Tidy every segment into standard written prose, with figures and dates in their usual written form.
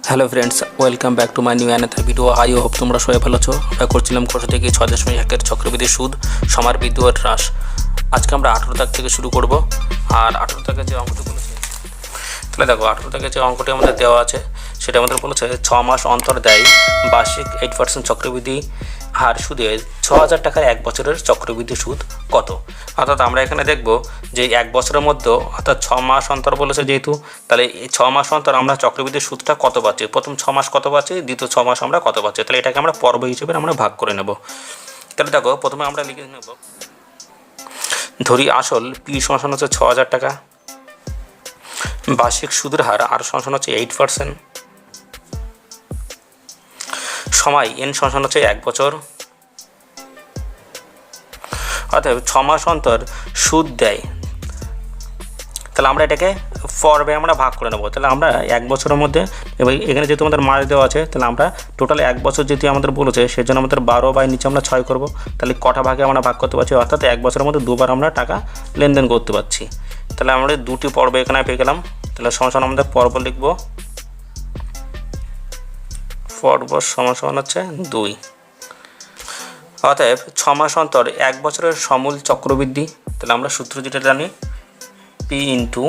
Hello friends, welcome back to my new another video. I hope তোমরা সবাই ভালো আছো। আমরা করছিলাম কোর্স থেকে 6.1 চক্রবৃদ্ধি সুদ সমার বিদ্যুৎ হ্রাস। আজকে আমরা 18 দাগ থেকে শুরু করব। আর 18 দাগে যে অঙ্কটি বলেছে, তাহলে দেখো 18 দাগে যে অঙ্কটি আমাদের দেওয়া আছে সেটা আমাদের বলেছে 6 মাস অন্তর দেয় বার্ষিক 8% চক্রবৃদ্ধি হার সুদে 6,000 টাকার 1 বছরের চক্রবৃদ্ধি সুদ কত। অর্থাৎ আমরা এখানে দেখব যে 1 বছরের মধ্যে অর্থাৎ 6 মাস অন্তর বলেছে যেহেতু, তাহলে এই 6 মাস অন্তর আমরা চক্রবৃদ্ধি সুদটা কত পাচ্ছি, প্রথম 6 মাস কত পাচ্ছি, দ্বিতীয় 6 মাস আমরা কত পাচ্ছি, তাহলে এটাকে আমরা পর্ব হিসেবে আমরা ভাগ করে নেব। তাহলে দেখো প্রথমে আমরা লিখে নেব, ধরি আসল পি সমান হচ্ছে 6,000 টাকা, বার্ষিক সুদের হার আর সমান হচ্ছে 8%, সময় এন সমান হচ্ছে 1 বছর, অর্থাৎ 6 মাস অন্তর সুদ দেয়। তাহলে আমরা এটাকে পর্বে আমরা ভাগ করে নেব। তাহলে আমরা 1 বছরের মধ্যে, এবং এখানে যেহেতু আমাদের মাস দেওয়া আছে, তাহলে আমরা টোটাল 1 বছর যেহেতু আমাদের বলেছে সেজন্য আমাদের 12 বাই নিচে আমরা 6 করব। তাহলে কটা ভাগে আমরা ভাগ করতে পারছি, অর্থাৎ 1 বছরের মধ্যে দুবার আমরা টাকা লেনদেন করতে পারছি। তাহলে আমরা দুটি পর্ব এখানে পেয়ে গেলাম। তাহলে সমান আমাদের পর্ব লিখব, পর্ব সমান হচ্ছে 2। অতএব 6 মাস অন্তর 1 বছরের সমূল চক্রবৃদ্ধি। তাহলে আমরা সূত্র যেটা জানি, পি ইন্টু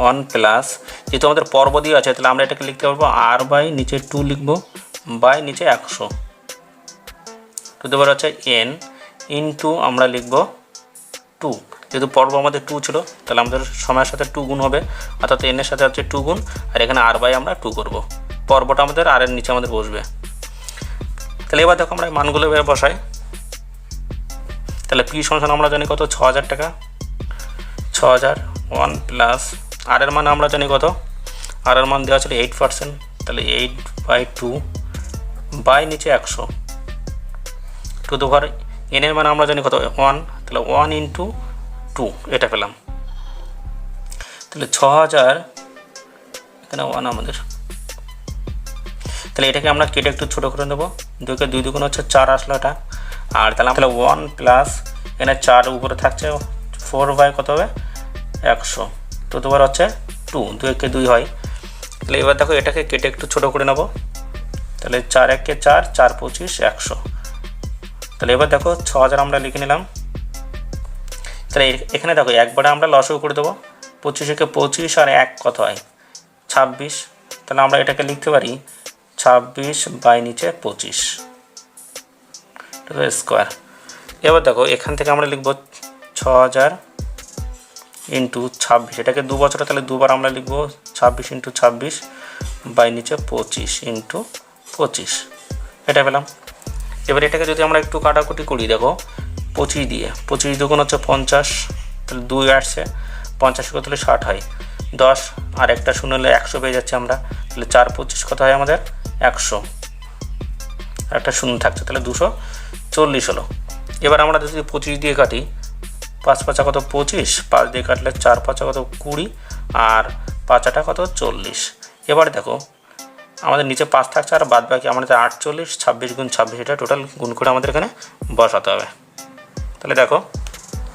1 প্লাস, যেহেতু আমাদের পর্ব দিয়ে আছে তাহলে আমরা এটাকে লিখতে পারবো আর বাই নিচে 2 লিখবো, বাই নিচে 100 টু দি পাওয়ার হচ্ছে এন ইন্টু আমরা লিখবো 2। যেহেতু পর্ব আমাদের 2 ছিল তাহলে আমাদের সময়ের সাথে 2 গুণ হবে, অর্থাৎ এনের সাথে হচ্ছে 2 গুণ, আর এখানে আর বাই আমরা 2 করব। পর্বটা আমাদের আর এর নিচে আমাদের বসবে। তাহলে এবার দেখো আমরা মানগুলো এবার বসাই। তাহলে পি সমান আমরা জানি কত, 6,000 টাকা, 6,000 1 প্লাস আর এর মান আমরা জানি কত, আর এর মান দেওয়া ছিল 8%, তাহলে 8/2 বাই নিচে 100 টু দি পাওয়ার এন এর মান আমরা জানি কত 1, তাহলে 1 ইন্টু 2 এটা পেলাম। তাহলে 6,000 এখানে 1 আমাদের, তাহলে এটাকে আমরা কেটে একটু ছোটো করে নেবো। 2কে 2 দুগুণ হচ্ছে 4 আসলো এটা, আর তাহলে 1 প্লাস এখানে 4 উপরে থাকছে 4 বাই কত হবে 100 তো তোমার হচ্ছে 2, 2 2 হয়। তাহলে এবার দেখো এটাকে কেটে একটু ছোটো করে নেবো। তাহলে 4 1 4, 4 25 100। তাহলে এবার দেখো 6,000 আমরা লিখে নিলাম। তাহলে এখানে দেখো একবারে আমরা লসও করে দেবো, 25 একে 25 আর 1 কত হয় 26। তাহলে আমরা এটাকে লিখতে পারি 26 বাই নিচে 25 স্কোয়ার। এবার দেখো এখান থেকে আমরা লিখব 6,000 ইন্টু 26, এটাকে 2 বছরে তাহলে দুবার আমরা লিখব 26 ইন্টু 26 বাই নিচে 25 ইন্টু 25 এটা পেলাম। এবার এটাকে যদি আমরা একটু কাটাকুটি করি, দেখো 25 দিয়ে 25 দুগুণ হচ্ছে 50, তাহলে 2 আসছে 50 কত হলে 60 হয়, 10 আর একটা শূন্য হলে 100 পেয়ে যাচ্ছে আমরা। তাহলে 4 25 কত হয় আমাদের 100, আর একটা শূন্য থাকছে, তাহলে 240 হলো। এবার আমরা যদি 25 দিয়ে কাটি, 5 5 কত 25, 5 দিয়ে কাটলে 4 5 কত 20, আর 5 8 কত 40। এবার দেখো আমাদের নিচে 5 থাকছে আর বাদ বাকি আমাদের 48, 26 গুণ 26 এটা টোটাল গুণ করে আমাদের এখানে বসাতে হবে। তাহলে দেখো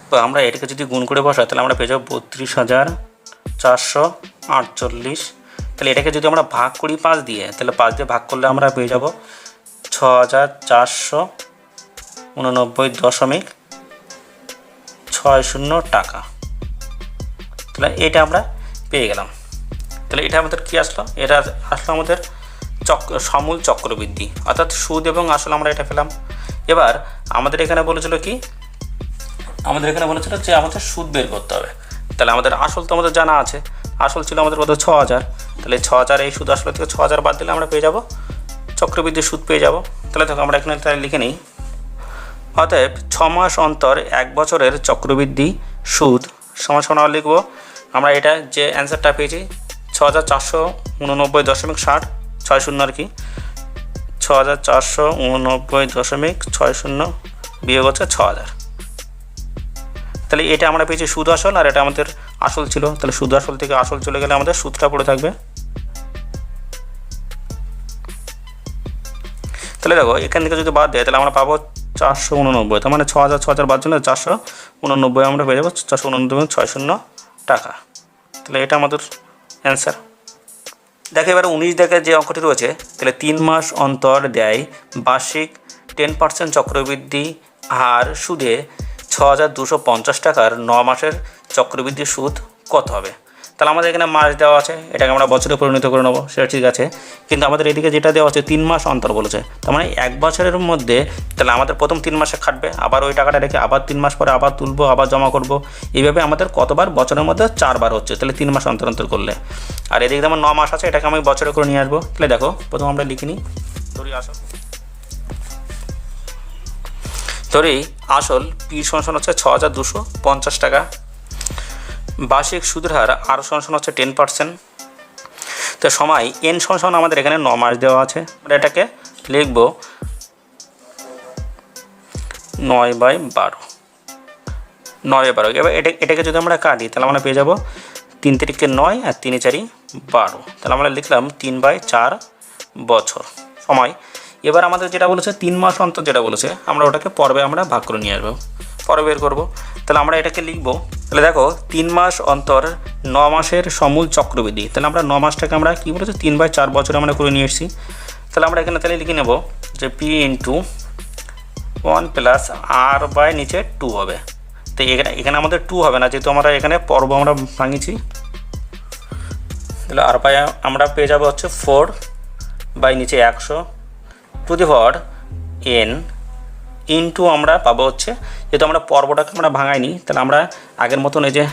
তো আমরা এটাকে যদি গুণ করে বসাই তাহলে আমরা পেয়ে যাবো 32,448। তাহলে এটাকে যদি আমরা ভাগ করি 5 দিয়ে, তাহলে 5 দিয়ে ভাগ করলে আমরা পেয়ে যাব 6,489.60 টাকা। তাহলে এটা আমরা পেয়ে গেলাম। তাহলে এটা আমাদের কি আসলো, এটা আসলো আমাদের সমূল চক্রবৃদ্ধি, অর্থাৎ সুদ এবং আসল আমরা এটা পেলাম। এবার আমাদের এখানে বলেছিল কি, আমাদের এখানে বলেছিল যে আমাদের সুদ বের করতে হবে। তাহলে আমাদের আসল তো আমাদের জানা আছে, আসল ছিল আমাদের কত 6,000, তাহলে 6,000 এই সুদ আসল থেকে 6,000 বাদ দিলে আমরা পেয়ে যাব চক্রবৃদ্ধির সুদ পেয়ে যাব। তাহলে দেখো আমরা এখানে তাহলে লিখে নিই, অতএব 6 মাস অন্তর 1 বছরের চক্রবৃদ্ধি সুদ সমান লিখব আমরা। এটা যে অ্যান্সারটা পেয়েছি 6,489.60 আর কি, 6,489.60 বিয়োগ হচ্ছে 6,000। তাহলে এটা আমরা পেয়েছি সুদ আসল, আর এটা আমাদের আসল ছিল। তাহলে সুদ আসল থেকে আসল চলে গেলে আমাদের সুদটা পড়ে থাকবে। তাহলে দেখো এখান থেকে যদি বাদ দেয় তাহলে আমরা পাবো 489, তার মানে 6,000 বাদ জন্য 489 আমরা পেয়ে যাবো 489.60 টাকা। তাহলে এটা আমাদের অ্যান্সার। দেখো এবার 19 দেখে যে অঙ্কটি রয়েছে, তাহলে 3 মাস অন্তর দেয় বার্ষিক 10% চক্রবৃদ্ধি হার সুদে 6,250 টাকার 9 মাসের চক্রবৃদ্ধি সুদ কত হবে। তাহলে আমাদের এখানে মাস দেওয়া আছে, এটাকে আমরা বছরে পরিণত করে নেবো, সেটা ঠিক আছে। কিন্তু আমাদের এদিকে যেটা দেওয়া আছে 3 মাস অন্তর বলেছে, তার মানে 1 বছরের মধ্যে তাহলে আমাদের প্রথম 3 মাসে খাটবে, আবার ওই টাকাটা রেখে আবার 3 মাস পরে আবার তুলবো, আবার জমা করব। এইভাবে আমাদের কতবার বছরের মধ্যে 4 বার হচ্ছে, তাহলে 3 মাস অন্তর অন্তর করলে। আর এদিকে যেমন 9 মাস আছে, এটাকে আমি বছরে করে নিয়ে আসবো। তাহলে দেখো প্রথম আমরা লিখে নিই, ধরি আসল পি সমান হচ্ছে 6,250 টাকা, বার্ষিক সুদের হার আর সমান হচ্ছে 10%। তো সময় এন সমান আমাদের এখানে 9 মাস দেওয়া আছে, আমরা এটাকে লিখব 9/12, 9/12। এবার এটাকে যদি আমরা কাটি তাহলে আমরা পেয়ে যাব 3 তারিখে 9 আর 3 4 12, তাহলে আমরা লিখলাম 3/4 বছর সময়। এবার আমাদের যেটা বলেছে 3 মাস অন্তর যেটা বলেছে, আমরা ওটাকে পর্বে আমরা ভাগ করে নিয়ে আসবো, পরে বের করবো। তাহলে আমরা এটাকে লিখবো, তাহলে দেখো 3 মাস অন্তর 9 মাসের সমূল চক্রবৃদ্ধি, তাহলে আমরা 9 মাসটাকে আমরা কী বলেছি 3/4 বছরে আমরা করে নিয়ে এসেছি। তাহলে আমরা এখানে তাহলে লিখে নেব যে P into 1 plus R by নিচে 2 হবে। তো এখানে আমাদের 2 হবে না, যেহেতু আমরা এখানে পর্ব আমরা ভাঙিছি। তাহলে আর বাই আমরা পেয়ে যাবো হচ্ছে 4 বাই নিচে 100 to the power n into আমরা পাবো হচ্ছে, যেহেতু আমরা পর্বটাকে আমরা ভাঙাইনি, তাহলে আমরা আগের মতন এই যে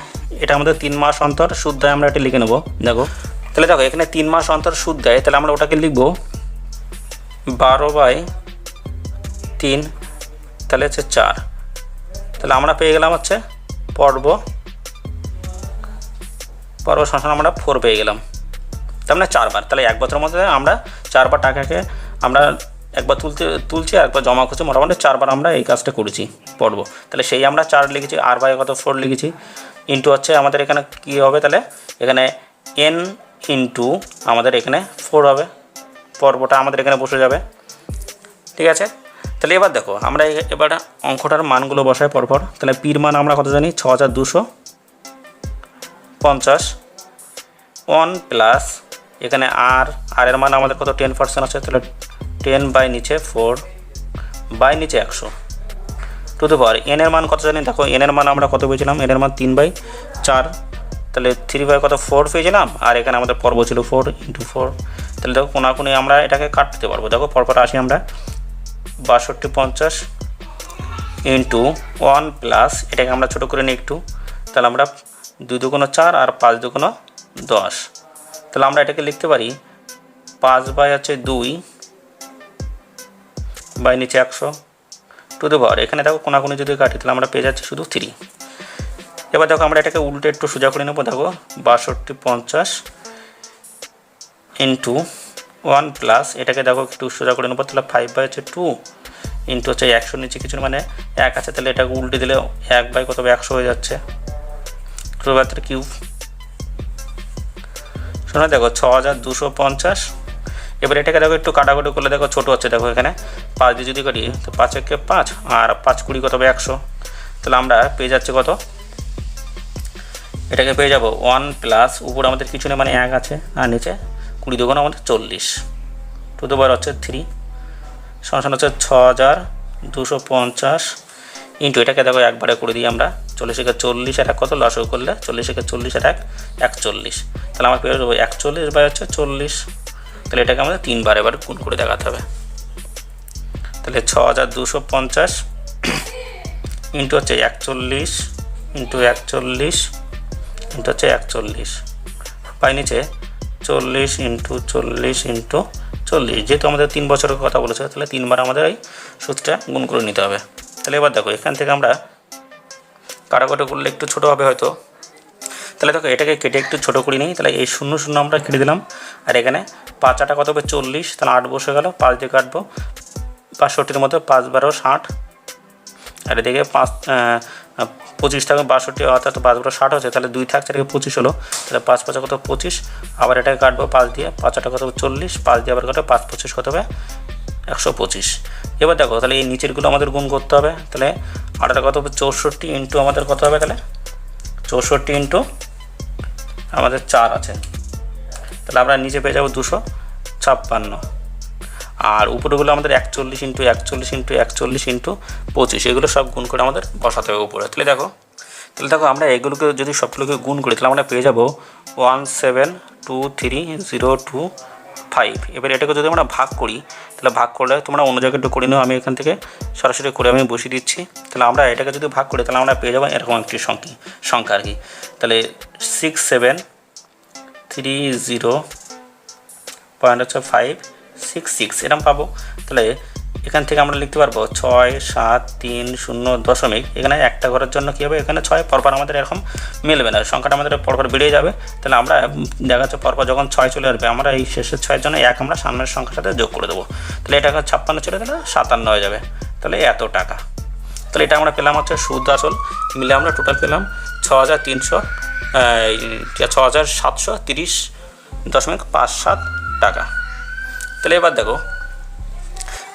এটা আমাদের 3 মাস অন্তর সুদ দেয়, আমরা এটা লিখে নেবো। দেখো তাহলে দেখো এখানে 3 মাস অন্তর সুদ দেয়, তাহলে আমরা ওটাকে লিখবো 12/3, তাহলে হচ্ছে 4। তাহলে আমরা পেয়ে গেলাম হচ্ছে পর্ব সমান আমরা 4 পেয়ে গেলাম, তার মানে 4 বার। তাহলে 1 বছরের মধ্যে আমরা 4 বার টাকাকে আমরা একবার তুলছি আর একবার জমা করছি, মোটামুটি 4 বার আমরা এই কাজটা করেছি পড়ব। তাহলে সেই আমরা 4 লিখেছি, আর বাই কত 4 লিখেছি, ইন্টু হচ্ছে আমাদের এখানে কী হবে, তাহলে এখানে n ইন্টু আমাদের এখানে 4 হবে, পর্বটা আমাদের এখানে বসে যাবে। ঠিক আছে, তাহলে এবার দেখো আমরা এবার অঙ্কটার মানগুলো বসাই পরপর। তাহলে পির মান আমরা কত জানি 6,250, 1 প্লাস এখানে আর এর মান আমাদের কত 10% আছে, তাহলে 10 বাই নিচে 4 বাই নিচে 100 টু দি পাওয়ার এন এর মান কত জানি। দেখো এন এর মান আমরা কত পেয়েছিলাম, এন এর মান 3/4, তাহলে 3/4 পেয়েছিলাম, আর এখানে আমাদের পর্ব ছিল 4 ইন্টু 4। তাহলে দেখো কোনাকুনি আমরা এটাকে কাটতে পারবো। দেখো পরপর আসি আমরা 6250 ইন্টু 1 প্লাস এটাকে আমরা ছোটো করে নিই একটু, তাহলে আমরা 2 দুগুণ 4 আর 5 দুগুণ 10, তাহলে আমরা এটাকে লিখতে পারি 5/2 বাই নিচে 100 টু দি পাওয়ার, এখানে দেখো কোনাকুনি যদি কাটি তাহলে আমরা পেয়ে যাচ্ছি শুধু 3। এবার দেখো আমরা এটাকে উল্টে একটু সোজা করে নেবো। দেখো 6250 ইন্টু 1 প্লাস এটাকে দেখো একটু সোজা করে নেবো, তাহলে 5/2 ইন্টু হচ্ছে 100 নিচে কিছু মানে 1 আছে, তাহলে এটাকে উল্টে দিলে 1/100 হয়ে যাচ্ছে, টু দি পাওয়ার কিউব। শোনো দেখো 6,250, এবার এটাকে দেখো একটু কাটাকুটি করলে দেখো ছোটো হচ্ছে। দেখো এখানে 5 দিয়ে যদি কাটি তো 5 একে 5 আর 5 20 কত হবে 100, তাহলে আমরা পেয়ে যাচ্ছি কত, এটাকে পেয়ে যাব 1 প্লাস উপরে আমাদের কিছু নেই মানে 1 আছে, আর নিচে 20 দুগুণ আমাদের 40 টু দি পাওয়ার হচ্ছে 3 সমান হচ্ছে 6,250 ইন্টু এটাকে দেখো একবারে করে দিই আমরা 40 একে 40 আর 1 কত লসও করলে 40 একে 40 আর 1 41, তাহলে আমার পেয়ে যাবো 41 হচ্ছে 40। তাহলে এটাকে আমাদের 3 বার এবার গুণ করে দেখাতে হবে। তাহলে 6,250 ইন্টু হচ্ছে 41 ইন্টু 41 ইন্টু হচ্ছে 41 পাই নিচে 40 ইন্টু 40 ইন্টু 40, যেহেতু আমাদের 3 বছরের কথা বলেছে, তাহলে 3 বার আমাদের এই সুদটা গুণ করে নিতে হবে। তাহলে এবার দেখো এখান থেকে আমরা কাটাকুটি করলে একটু ছোটো হবে হয়তো, তাহলে দেখো এটাকে কেটে একটু ছোটো করে নিই। তাহলে এই 0 0 আমরা কেটে দিলাম, আর এখানে 5 8 কত হবে 40, তাহলে 8 বসে গেল, 5 দিয়ে কাটবো 65-র মধ্যে 5 12 60, আর এদিকে 25 থাকে 62 অর্থাৎ 5 12 60 হচ্ছে, তাহলে 2 থাকছে এটাকে 25 হলো, তাহলে 5 5 কত 25, আবার এটাকে কাটবো 5 দিয়ে, 5 8 কত হবে 40, 5 দিয়ে আবার কাটবো 5 25 কত হবে 125। এবার দেখো তাহলে এই নিচেরগুলো আমাদের গুণ করতে হবে, তাহলে 8 কত হবে 64 ইন্টু আমাদের কত হবে, তাহলে 64 ইন্টু আমাদের 4 আছে, তাহলে আমরা নিচে পেয়ে যাবো 256, আর উপরেগুলো আমাদের 41 ইন্টু 41 ইন্টু 41 ইন্টু 25, এগুলো সব গুণ করে আমাদের বসাতে হবে উপরে। তাহলে দেখো আমরা এগুলোকে যদি সবগুলোকে গুণ করি তাহলে আমরা পেয়ে যাবো 1723025। এবার এটাকে যদি আমরা ভাগ করি তাহলে ভাগ করলে তোমরা অন্য জায়গায় একটু করে নিও, আমি এখান থেকে সরাসরি করে আমি বসিয়ে দিচ্ছি। তাহলে আমরা এটাকে যদি ভাগ করি তাহলে আমরা পেয়ে যাবো এরকম একটি সংখ্যা আর কি। তাহলে 6730.566 এরকম পাবো। তাহলে এখান থেকে আমরা লিখতে পারবো 6730 এখানে একটা ঘরের জন্য কী হবে, এখানে 6 পরপর আমাদের এরকম মিলবে না, সংখ্যাটা আমাদের পরপর বেড়ে যাবে। তাহলে আমরা দেখা যাচ্ছে পরপর যখন 6 চলে আসবে আমরা এই শেষের 6-এর জন্য 1 আমরা সামনের সংখ্যার সাথে যোগ করে দেবো। তাহলে এটা 56 চলে গেলে 57 হয়ে যাবে। তাহলে এত টাকা। তাহলে এটা আমরা পেলাম হচ্ছে সুদ আসল মিলে আমরা টোটাল পেলাম 6730.57 টাকা। তাহলে এবার দেখো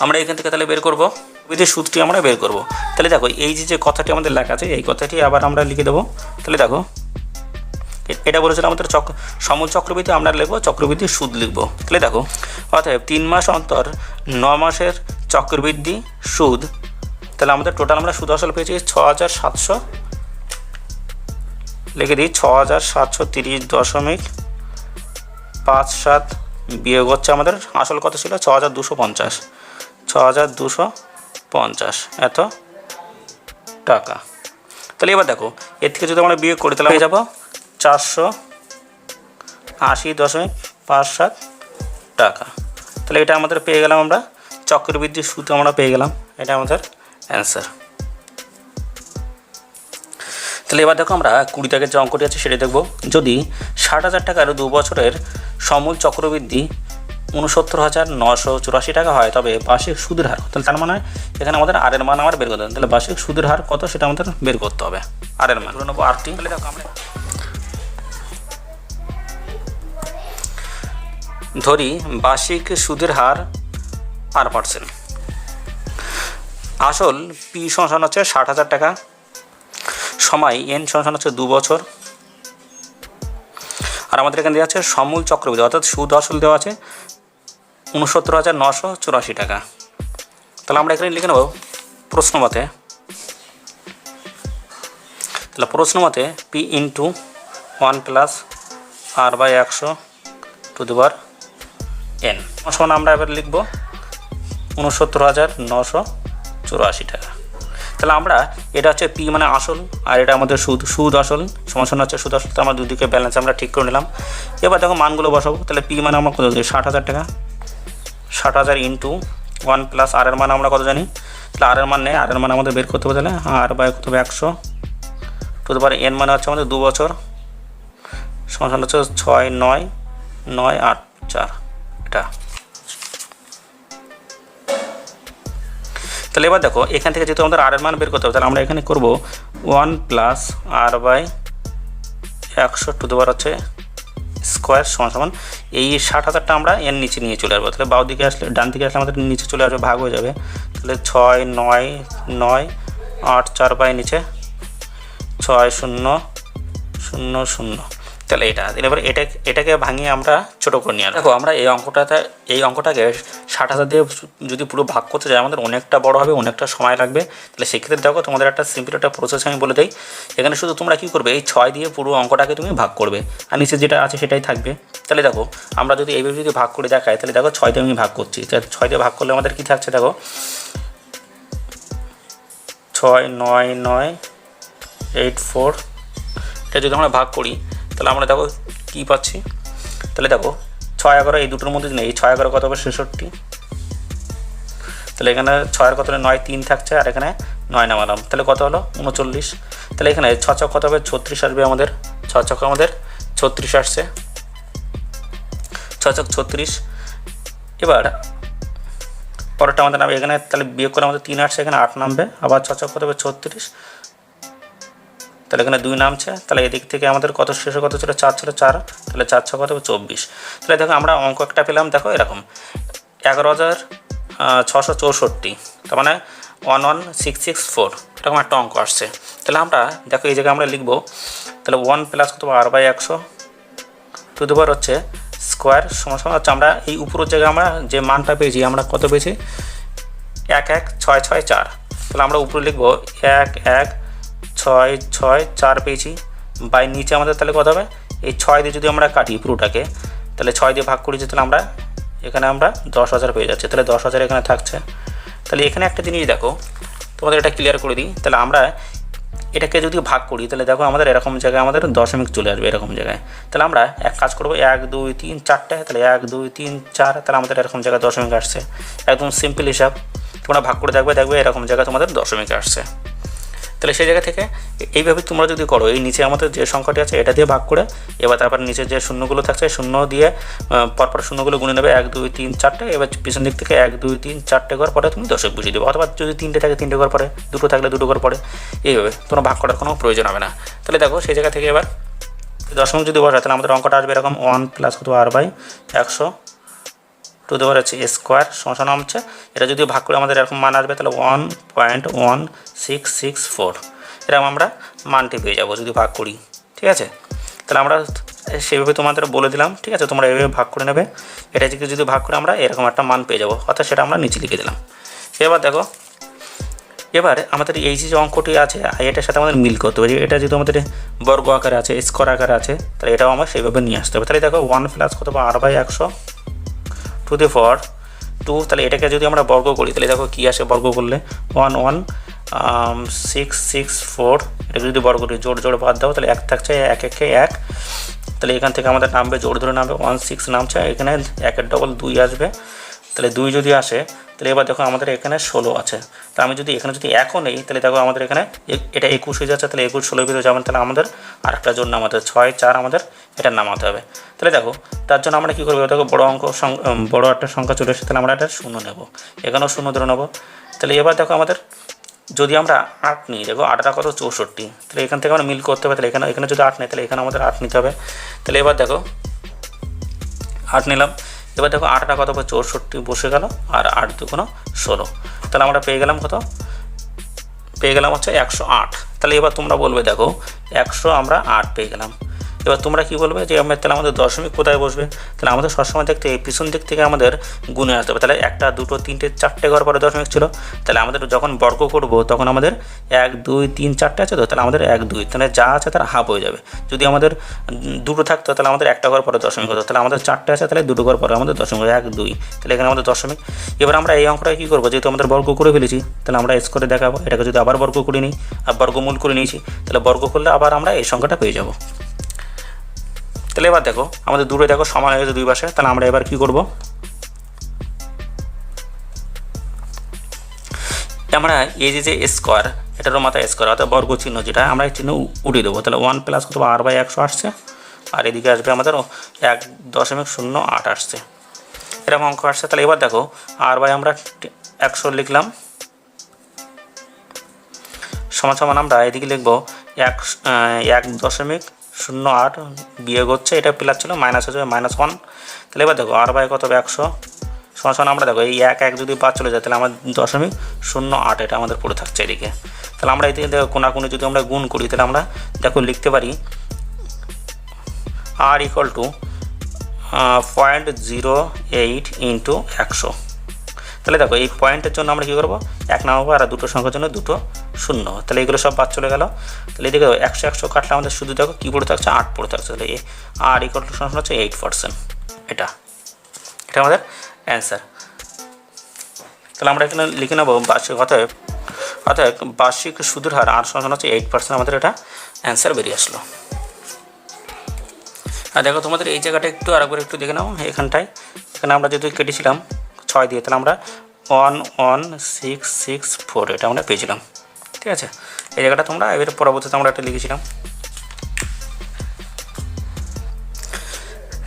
আমরা এখান থেকে তাহলে বের করবো বিধি সুদটি আমরা বের করব। তাহলে দেখো এই যে কথাটি আমাদের লেখা আছে এই কথাটি আবার আমরা লিখে দেবো। তাহলে দেখো এটা বলেছিলাম আমাদের সমূল চক্রবৃদ্ধি, আমরা লিখবো চক্রবৃদ্ধি সুদ লিখবো। তাহলে দেখো অতএব 3 মাস অন্তর 9 মাসের চক্রবৃদ্ধি সুদ। তাহলে আমাদের টোটাল আমরা সুদ আসল পেয়েছি 6700, লিখে দিই 6730.57 বিয়োগ হচ্ছে আমাদের আসল কত ছিল 6250 এত টাকা। তাহলে এবার দেখো এর থেকে যদি আমরা বিয়োগ করি তাহলে পেয়ে যাবো 480.57 টাকা। তাহলে এটা আমাদের পেয়ে গেলাম, আমরা চক্রবৃদ্ধি সুদ আমরা পেয়ে গেলাম, এটা আমাদের অ্যান্সার। তাহলে এবার দেখো আমরা 20 দাগের যে অঙ্কটি আছে সেটা দেখব। যদি 60,000 টাকার 2 বছরের সমূল চক্রবৃদ্ধি 69,984 টাকা হয় তবে বার্ষিক সুদের হার, তাহলে তার মানে এখানে আমাদের আর এর মান আমার বের করতে হবে। তাহলে বার্ষিক সুদের হার কত সেটা আমাদের বের করতে হবে, আর এর মান ধরে নেবো আরটি। তাহলে দেখো আমরা ধরি বার্ষিক সুদের হার R%, আসল পি সমান হচ্ছে 60,000 টাকা, সময় n সমান হচ্ছে 2 বছর, আর আমাদের এখানে দেওয়া আছে সমূল চক্রবৃদ্ধি অর্থাৎ সুদ আসল দেওয়া আছে 69,984 টাকা। তাহলে আমরা এখানে লিখে নেব প্রশ্ন মতে। তাহলে প্রশ্ন মতে P into 1 plus r/100 two the power n সমান আমরা এবার লিখব 69,984 টাকা। তাহলে আমরা এটা হচ্ছে পি মানে আসল আর এটা আমাদের সুদ আসল সমান হচ্ছে সুদ আসল। তো আমরা দুদিকে ব্যালেন্স আমরা ঠিক করে নিলাম। এবার দেখো মানগুলো বসাবো। তাহলে পি মানে আমরা কত জানি 60,000 টাকা, 60,000 ইন্টু 1 প্লাস আর এর মান আমরা কত জানি, তাহলে আর এর মান নেই, আর এর মান আমাদের বের করতে হবে। তাহলে আর বাই কত হবে 100 টু দি পাওয়ার n মানে হচ্ছে আমাদের 2 বছর সমান হচ্ছে 69984 এটা। তাহলে এবার দেখো এখান থেকে যেহেতু আমাদের আর এর মান বের করতে হবে তাহলে আমরা এখানে করব 1 plus r/100 two the power হচ্ছে স্কোয়ার সমান এই 60,000টা আমরা এর নিচে নিয়ে চলে আসবো। তাহলে বাউ দিকে আসলে ডান দিকে আসলে আমাদের নিচে চলে আসবে, ভাগ হয়ে যাবে। তাহলে 6994 বাই নিচে 6000। তাহলে এবার এটাকে ভাঙিয়ে আমরা ছোটো করে নিয়ে দেখো আমরা এই অঙ্কটাকে 60,000 দিয়ে যদি পুরো ভাগ করতে যাই আমাদের অনেকটা বড় হবে, অনেকটা সময় লাগবে। তাহলে সেক্ষেত্রে দেখো তোমাদের একটা সিম্পল একটা প্রসেস আমি বলে দিই। এখানে শুধু তোমরা কী করবে এই 6 দিয়ে পুরো অঙ্কটাকে তুমি ভাগ করবে আর নিচে যেটা আছে সেটাই থাকবে। তাহলে দেখো আমরা যদি এইভাবে যদি ভাগ করে দেখাই তাহলে দেখো 6 দিয়ে আমি ভাগ করছি। 6 দিয়ে ভাগ করলে আমাদের কী থাকছে দেখো 69984। এটা যদি আমরা ভাগ করি তাহলে আমরা দেখো কী পাচ্ছি। তাহলে দেখো 6-11 এই দুটোর মধ্যে নেই, 6-11 কত হবে 66। তাহলে এখানে 6 কত হলে 9 3 থাকছে আর এখানে 9 নামালাম, তাহলে কত হলো 39। তাহলে এখানে 6 ছক কত হবে 36 আসবে আমাদের, 6 ছক আমাদের 36 আসছে, 6 ছক 36। এবার পরেরটা আমাদের নামবে এখানে, তাহলে বিয়োগ করে আমাদের 3 আসছে, এখানে 8 নামবে, আবার 6 ছক কত হবে 36, তাহলে এখানে 2 নামছে। তাহলে এদিক থেকে আমাদের কত শেষে কত ছিল 4 ছিল 4, তাহলে 4 ছক কত হবে 24। তাহলে দেখো আমরা অঙ্ক একটা পেলাম দেখো এরকম 11,664, তার মানে 11664 এরকম একটা অঙ্ক আসছে। তাহলে আমরা দেখো এই জায়গায় আমরা লিখবো তাহলে 1 প্লাস কত r/100 টু দি পাওয়ার হচ্ছে স্কোয়ার সমান সমান হচ্ছে আমরা এই উপরের জায়গায় আমরা যে মানটা পেয়েছি আমরা কত পেয়েছি 11664। তাহলে আমরা উপরে লিখবো 11664 পেয়েছি, বাই নিচে আমাদের তাহলে কত হবে এই 6 দিয়ে যদি আমরা কাটি পুরোটাকে তাহলে 6 দিয়ে ভাগ করেছি, তাহলে আমরা এখানে আমরা 10,000 পেয়ে যাচ্ছে। তাহলে 10,000 এখানে থাকছে। তাহলে এখানে একটা জিনিস দেখো, তোমাদের এটা ক্লিয়ার করে দিই। তাহলে আমরা এটাকে যদি ভাগ করি তাহলে দেখো আমাদের এরকম জায়গায় আমাদের দশমিক চলে আসবে এরকম জায়গায়। তাহলে আমরা এক কাজ করবো 1 2 3 4টে, তাহলে 1 2 3 4, তাহলে আমাদের এরকম জায়গায় দশমিক আসছে। একদম সিম্পল হিসাব, তোমরা ভাগ করে দেখবে এরকম জায়গায় তোমাদের দশমিক আসছে। তাহলে সেই জায়গা থেকে এইভাবে তোমরা যদি করো, এই নিচে আমাদের যে সংখ্যাটি আছে এটা দিয়ে ভাগ করে এবার তারপর নিচে যে শূন্যগুলো থাকছে শূন্য দিয়ে পরপর শূন্যগুলো গুনে নেবে 1 2 3 4টে, এবার পিছন দিক থেকে 1 2 3 4টে ঘর পরে তুমি দশক বসিয়ে দেবে, অথবা যদি 3টে থাকে 3টে ঘর পরে, দুটো থাকলে দুটো ঘর পরে, এইভাবে তোমরা ভাগ করার কোনো প্রয়োজন হবে না। তাহলে দেখো সেই জায়গা থেকে এবার দশমিক যদি বসায় তাহলে আমাদের অঙ্কটা আসবে এরকম 1 প্লাস কত r/100 টু দি পাওয়ার হচ্ছে স্কোয়ার সমান হচ্ছে, এটা যদি ভাগ করে আমাদের এরকম মান আসবে তাহলে 1.1664 এরকম আমরা মানটি পেয়ে যাবো যদি ভাগ করি। ঠিক আছে, তাহলে আমরা সেইভাবে তোমাদের বলে দিলাম। ঠিক আছে, তোমরা এইভাবে ভাগ করে নেবে, এটা যদি ভাগ করে আমরা এরকম একটা মান পেয়ে যাবো, অর্থাৎ সেটা আমরা নিচে লিখে দিলাম। এবার দেখো, এবার আমাদের এই যে অঙ্কটি আছে এটার সাথে আমাদের মিল করতে হবে। এটা যেহেতু আমাদের বর্গ আকারে আছে, স্কোয়ার আকারে আছে, তাহলে এটাও আমরা সেইভাবে নিয়ে আসতে হবে। তাহলে দেখো 1 প্লাস কত r/100 টু দি পাওয়ার 2, তাহলে এটাকে যদি আমরা বর্গ করি তাহলে দেখো কী আসে বর্গ করলে 11664, এটাকে যদি বর্গ করি জোড় বাদ দাও তাহলে 1 থাকছে, 1 1 1, তাহলে এখান থেকে আমাদের নামবে জোড় ধরে নামবে 16 নামছে, এখানে 1 ডবল 2 আসবে, তাহলে 2 যদি আসে তাহলে এবার দেখো আমাদের এখানে 16 আছে। তাহলে আমি যদি এখানে যদি 1ও নেই তাহলে দেখো আমাদের এখানে এটা 21 হয়ে যাচ্ছে, তাহলে 21 16 ভিতরে যাবেন, তাহলে আমাদের আরেকটা জোড় নামাতে হবে 6 4, আমাদের এটা নামাতে হবে। তাহলে দেখো তার জন্য আমরা কী করবো, দেখো বড় একটা সংখ্যা চলে এসেছে, তাহলে আমরা এটা 0 নেব, এখানেও 0 ধরে নেবো। তাহলে এবার দেখো আমাদের যদি আমরা 8 নিই, দেখো 8টা কত 64, তাহলে এখান থেকে আমরা মিল করতে হবে, তাহলে এখানে যদি 8 নেই তাহলে এখানে আমাদের 8 নিতে হবে। তাহলে এবার দেখো 8 নিলাম, এবার দেখো 8টা কত 64 বসে গেল, আর 8 2 16, তাহলে আমরা পেয়ে গেলাম কত, পেয়ে গেলাম হচ্ছে 108। তাহলে এবার তোমরা বলবে দেখো 100 আমরা 8 পেয়ে গেলাম। এবার তোমরা কি বলবে যে তাহলে আমাদের দশমিক কোথায় বসবে, তাহলে আমাদের সবসময় দেখতে এই পিছন দিক থেকে আমাদের গুণে আসতে হবে। তাহলে 1 2 3 4টে ঘর পরে দশমিক ছিল, তাহলে আমাদের যখন বর্গ করব তখন আমাদের 1 2 3 4টে আছে তো, তাহলে আমাদের 1 2, তাহলে যা আছে তার হাফ হয়ে যাবে। যদি আমাদের দুটো থাকতো তাহলে আমাদের একটা ঘর পরে দশমিক হতো, তাহলে আমাদের 4টে আছে তাহলে দুটো ঘর পরে আমাদের দশমিক 1 2, তাহলে এখানে আমাদের দশমিক। এবার আমরা এই অঙ্কটা কী করবো, যেহেতু আমাদের বর্গ করে ফেলেছি তাহলে আমরা এস করে দেখাবো, এটাকে যদি আবার বর্গ করে নিই আর বর্গমূল করে নিয়েছি তাহলে বর্গ করলে আবার আমরা এই সংখ্যাটা পেয়ে যাবো। তাহলে এবার দেখো আমাদের দূরে দেখো সমান হয়ে গেছে দুই পাশে, তাহলে আমরা এবার কী করবো, আমরা এই যে স্কোয়ার এটারও মাথায় স্কোয়ার অর্থাৎ বর্গ চিহ্ন যেটা আমরা এই চিহ্ন উঠিয়ে দেবো, তাহলে 1 প্লাস কত r/100 আসছে, আর এদিকে আসবে আমাদের 1.08 আসছে, এরকম অঙ্ক আসছে। তাহলে এবার দেখো আমরা 100 লিখলাম সমান আমরা এদিকে লিখবো 1.08 বিয়োগ হচ্ছে, এটা প্লাস ছিল মাইনাস হচ্ছে -1। তাহলে এবার দেখো r/100 সমান আমরা দেখো এই 1 1 যদি বাদ চলে যায় তাহলে আমার 0.08 এটা আমাদের পড়ে থাকছে এদিকে। তাহলে আমরা এদিকে দেখো কোনাকুনি যদি আমরা গুণ করি তাহলে আমরা দেখো লিখতে পারি r = 0.08 × 100। তাহলে দেখো এই পয়েন্টের জন্য আমরা কী করবো, 1 নামাবো আর দুটো সংখ্যার জন্য দুটো 0, তাহলে এগুলো সব বাদ চলে গেল। তাহলে এদিকে 100 100 কাটলে আমাদের শুধু দেখো কী পড়ে থাকছে 8 পড়ে থাকছে, তাহলে r = হচ্ছে 8%, এটা আমাদের অ্যান্সার। তাহলে আমরা এখানে লিখে নেবো বার্ষিক, অতএব বার্ষিক সুদের হার r = হচ্ছে 8%, আমাদের এটা অ্যান্সার বেরিয়ে আসলো। আর দেখো তোমাদের এই জায়গাটা একটু আরেকবার একটু দেখে নাও, এখানে আমরা যেহেতু কেটেছিলাম 6 দিয়ে, তাহলে আমরা 11664 এটা আমরা পেয়েছিলাম। ঠিক আছে, এই জায়গাটা তোমরা এবার পরবর্তীতে আমরা একটা লিখেছিলাম।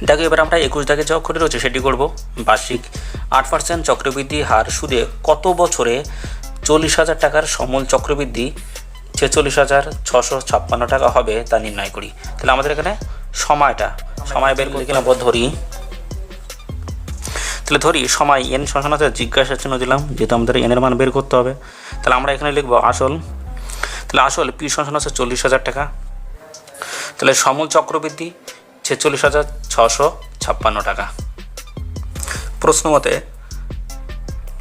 দেখো এবার আমরা 21 দাগে যে অক্ষরটি রয়েছে সেটি করব, বার্ষিক 8% চক্রবৃদ্ধি হার সুদে কত বছরে 40,000 টাকার সমূল চক্রবৃদ্ধি 46,656 টাকা হবে তা নির্ণয় করি। তাহলে আমাদের এখানে সময় বের করে কিনা ধরি, তাহলে ধরি সময় n সমানতে জিজ্ঞাসার চিহ্ন দিলাম, যেহেতু আমাদের n এর মান বের করতে হবে। তাহলে আমরা এখানে লিখবো আসল, তাহলে আসল p সমান হচ্ছে 40,000 টাকা, তাহলে সমূল চক্রবৃদ্ধি 46,656 56 টাকা। প্রশ্ন মতে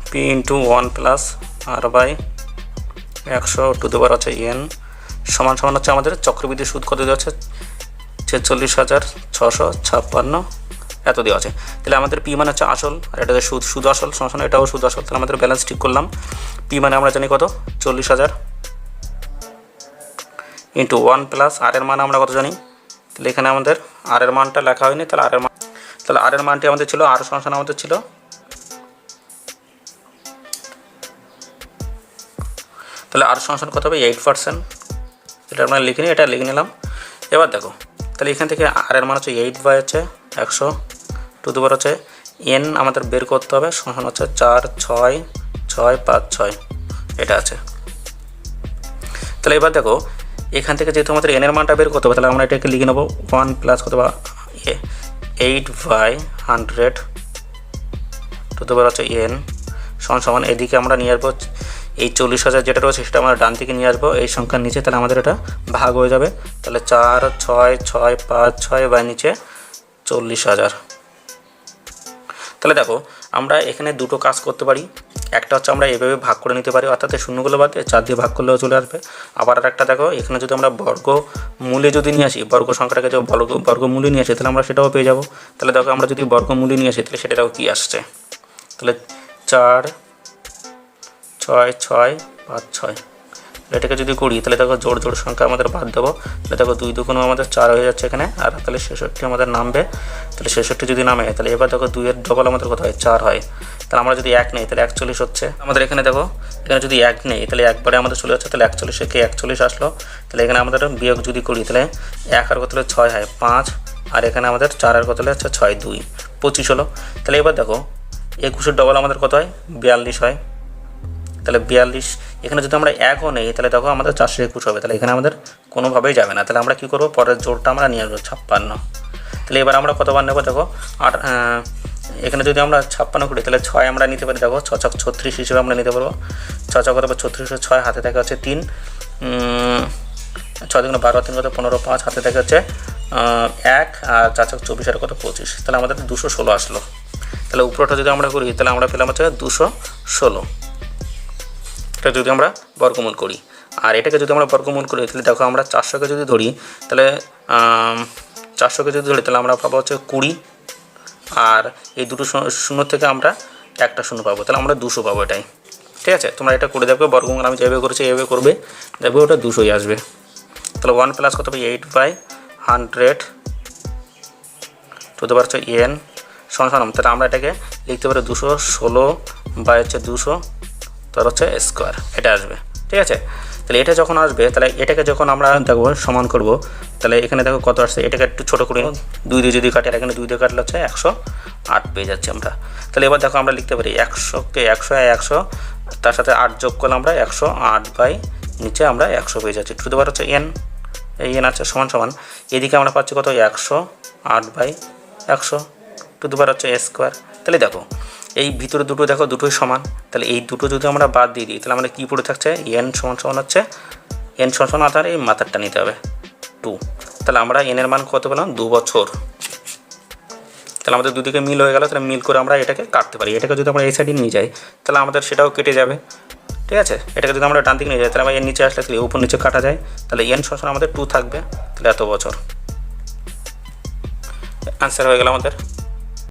P into 1 plus R by 100 to the power হচ্ছে এন সমান সমান হচ্ছে আমাদের চক্রবৃদ্ধি সুদ কত দেওয়া আছে 46,656 এত দেওয়া আছে। তাহলে আমাদের পি মানে হচ্ছে আসল আর এটা সুদ, সুদ আসল সমান এটাও সুদ আসল। তাহলে আমাদের ব্যালেন্স ঠিক করলাম। পি মানে আমরা জানি কত 40,000 ইন্টু 1 প্লাস আর এর মান আমরা কত জানি। তাহলে এখানে আমাদের আর এর মানটা লেখা হয়নি। তাহলে আর এর মানটি আমাদের ছিল আর সমান আমাদের ছিল তাহলে আর সমান কত হবে 8%। এটা আমরা লিখিনি, এটা লিখে নিলাম। এবার দেখো তাহলে এখান থেকে আর এর মান হচ্ছে 8/100 টু দি পাওয়ার হচ্ছে এন আমাদের বের করতে হবে সমান হচ্ছে 46656 এটা আছে। তাহলে এবার দেখো এখান থেকে যেহেতু আমাদের এনের মানটা বের করতে হবে তাহলে আমরা এটাকে লিখে নেবো 1 প্লাস কত বা 8/100 টু দি পাওয়ার হচ্ছে এন সমান এদিকে আমরা নিয়ে আসবো এই 40,000 যেটা রয়েছে সেটা আমরা ডান দিকে নিয়ে আসবো এই সংখ্যার নিচে। তাহলে আমাদের এটা ভাগ হয়ে যাবে। তাহলে 46656 বা নিচে 40,000। তাহলে দেখো আমরা এখানে দুটো কাজ করতে পারি। একটা হচ্ছে আমরা এভাবে ভাগ করে নিতে পারি, অর্থাৎ শূন্যগুলো বাদ দিয়ে 4 দিয়ে ভাগ করলেও চলে আসবে। আবার আর একটা দেখো এখানে যদি আমরা বর্গমূলে যদি নিয়ে আসি, বর্গ সংখ্যাটাকে যদি বর্গমূলে নিয়ে আসি তাহলে আমরা সেটাও পেয়ে যাবো। তাহলে দেখো আমরা যদি বর্গমূলে নিয়ে আসি তাহলে সেটাও কী আসছে, তাহলে 46656 এটাকে যদি করি তাহলে দেখো জোড় সংখ্যা আমাদের বাদ দেবো। তাহলে দেখো 2 দুগুণও আমাদের 4 হয়ে যাচ্ছে এখানে, আর তাহলে 66 আমাদের নামবে। তাহলে 66 যদি নামে তাহলে এবার দেখো 2 এর ডবল আমাদের কত হয় 4 হয়। তাহলে আমরা যদি 1 নেই তাহলে 41 হচ্ছে আমাদের। এখানে দেখো এখানে যদি 1 নেই তাহলে একবারে আমাদের চলে যাচ্ছে। তাহলে 41 কে 41 আসলো। তাহলে এখানে আমাদের বিয়োগ যদি করি তাহলে 1 আর কত হলে 6 হয় 5, আর এখানে আমাদের 4 আর কত হলে হচ্ছে 6 2 25 হলো। তাহলে এবার দেখো 21 ডবল আমাদের কত হয় 42 হয়। তাহলে 42 এখানে যদি আমরা 1ও নেই তাহলে দেখো আমাদের 421 হবে। তাহলে এখানে আমাদের কোনোভাবেই যাবে না। তাহলে আমরা কী করবো পরের জোড়টা আমরা নিয়ে আসবো 56। তাহলে এবার আমরা কতবার নেবো দেখো আর এখানে যদি আমরা 56 করি তাহলে 6 আমরা নিতে পারি। দেখো 6 ছক 36 হিসেবে আমরা নিতে পারবো। 6 ছক কত 36, 6 হাতে থাকে হচ্ছে 3, 6 দুগুণে 12, 3 কত 15, 5 হাতে থাকে হচ্ছে 1, আর 4 ছক 24 আর কত 25। তাহলে আমাদের 216 আসলো। তাহলে উপরটা যদি আমরা করি তাহলে আমরা পেলাম হচ্ছে 216। এটা যদি আমরা বর্গমূল করি আর এটাকে যদি আমরা বর্গমূল করি তাহলে দেখো আমরা 400কে যদি ধরি তাহলে 400কে যদি ধরি তাহলে আমরা পাবো হচ্ছে 20, আর এই দুটো শূন্য থেকে আমরা একটা শূন্য পাবো। তাহলে আমরা 200 পাবো। এটাই ঠিক আছে। তোমরা এটা করে দেখবে বর্গমূল আমি যেভাবে করেছি এইভাবে করবে, দেখবে ওটা 200ই আসবে। তাহলে 1 প্লাস কত হবে 8/100 টু দি পাওয়ার হচ্ছে এন সমান। তাহলে আমরা এটাকে লিখতে পারি 216/200 তার হচ্ছে স্কোয়ার এটা আসবে। ঠিক আছে। তাহলে এটা যখন আসবে তাহলে এটাকে যখন আমরা দেখবো সমান করব তাহলে এখানে দেখো কত আসছে। এটাকে একটু ছোটো করে 2 দিয়ে যদি কাটে, আর এখানে 2 দিয়ে কাটলে হচ্ছে 108 পেয়ে যাচ্ছে আমরা। তাহলে এবার দেখো আমরা লিখতে পারি 100কে 100 তার সাথে 8 যোগ করলে আমরা 108 বাই নিচে আমরা 100 পেয়ে যাচ্ছি। টু দি পাওয়ার হচ্ছে এন, এই এন আছে সমান এদিকে আমরা পাচ্ছি কত 108/100 টু দি পাওয়ার হচ্ছে স্কোয়ার। তাহলে দেখো এই ভিতরে দুটো দেখো দুটোই সমান। তাহলে এই দুটো যদি আমরা বাদ দিয়ে দিই তাহলে আমরা কী পড়ে থাকছে এন সমান হচ্ছে এন সমান আধার এই মাথারটা নিতে হবে 2। তাহলে আমরা এনের মান কত পেলাম 2 বছর। তাহলে আমাদের দুদিকে মিল হয়ে গেল। তাহলে মিল করে আমরা এটাকে কাটতে পারি। এটাকে যদি আমরা এই সাইডে নিয়ে যাই তাহলে আমাদের সেটাও কেটে যাবে। ঠিক আছে। এটাকে যদি আমরা ডান দিকে নিয়ে যাই তাহলে আমরা এর নিচে আসলে তাহলে উপর নিচে কাটা যায়। তাহলে এন সমান আমাদের 2 থাকবে। তাহলে এত বছর অ্যান্সার হয়ে গেল আমাদের।